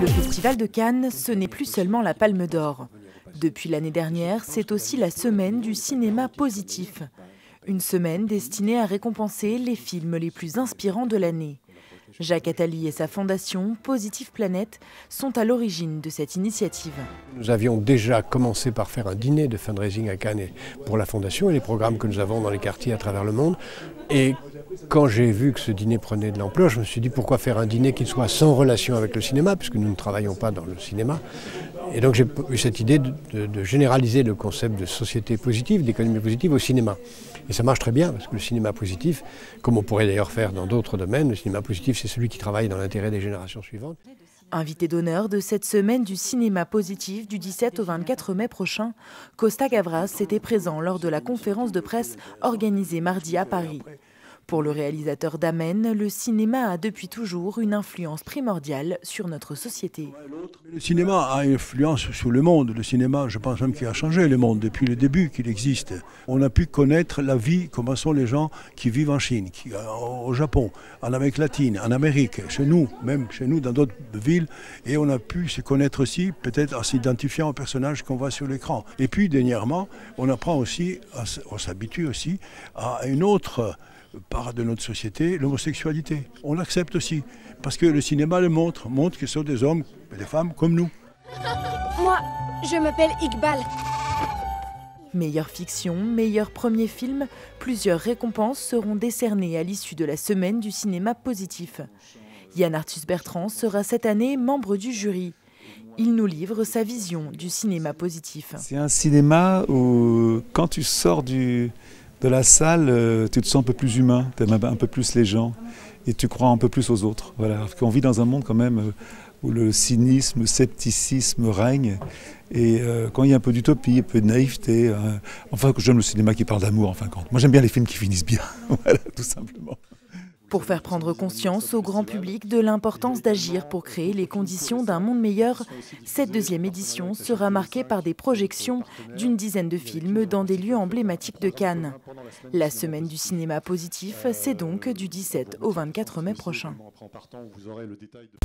Le Festival de Cannes, ce n'est plus seulement la Palme d'Or. Depuis l'année dernière, c'est aussi la semaine du cinéma positif. Une semaine destinée à récompenser les films les plus inspirants de l'année. Jacques Attali et sa fondation, Positive Planète, sont à l'origine de cette initiative. Nous avions déjà commencé par faire un dîner de fundraising à Cannes pour la fondation et les programmes que nous avons dans les quartiers à travers le monde. Et quand j'ai vu que ce dîner prenait de l'ampleur, je me suis dit pourquoi faire un dîner qui soit sans relation avec le cinéma, puisque nous ne travaillons pas dans le cinéma. Et donc j'ai eu cette idée de généraliser le concept de société positive, d'économie positive au cinéma. Et ça marche très bien, parce que le cinéma positif, comme on pourrait d'ailleurs faire dans d'autres domaines, le cinéma positif c'est celui qui travaille dans l'intérêt des générations suivantes. Invité d'honneur de cette semaine du cinéma positif du 17 au 24 mai prochain, Costa Gavras était présent lors de la conférence de presse organisée mardi à Paris. Pour le réalisateur d'Amen, le cinéma a depuis toujours une influence primordiale sur notre société. Le cinéma a une influence sur le monde. Le cinéma, je pense même qu'il a changé le monde depuis le début qu'il existe. On a pu connaître la vie, comment sont les gens qui vivent en Chine, au Japon, en Amérique latine, en Amérique, chez nous, même chez nous dans d'autres villes. Et on a pu se connaître aussi, peut-être en s'identifiant aux personnages qu'on voit sur l'écran. Et puis, dernièrement, on apprend aussi, on s'habitue aussi à une autre part de notre société, l'homosexualité. On l'accepte aussi, parce que le cinéma le montre que ce sont des hommes et des femmes comme nous. Moi, je m'appelle Iqbal. Meilleure fiction, meilleur premier film, plusieurs récompenses seront décernées à l'issue de la semaine du cinéma positif. Yann Arthus-Bertrand sera cette année membre du jury. Il nous livre sa vision du cinéma positif. C'est un cinéma où, quand tu sors de la salle, tu te sens un peu plus humain, tu aimes un peu plus les gens et tu crois un peu plus aux autres. Voilà. Parce qu'on vit dans un monde quand même où le cynisme, le scepticisme règne. Et quand il y a un peu d'utopie, un peu de naïveté, enfin j'aime le cinéma qui parle d'amour en fin de compte. Moi j'aime bien les films qui finissent bien, voilà, tout simplement. Pour faire prendre conscience au grand public de l'importance d'agir pour créer les conditions d'un monde meilleur, cette deuxième édition sera marquée par des projections d'une dizaine de films dans des lieux emblématiques de Cannes. La semaine du cinéma positif, c'est donc du 17 au 24 mai prochain. Vous aurez le détail de...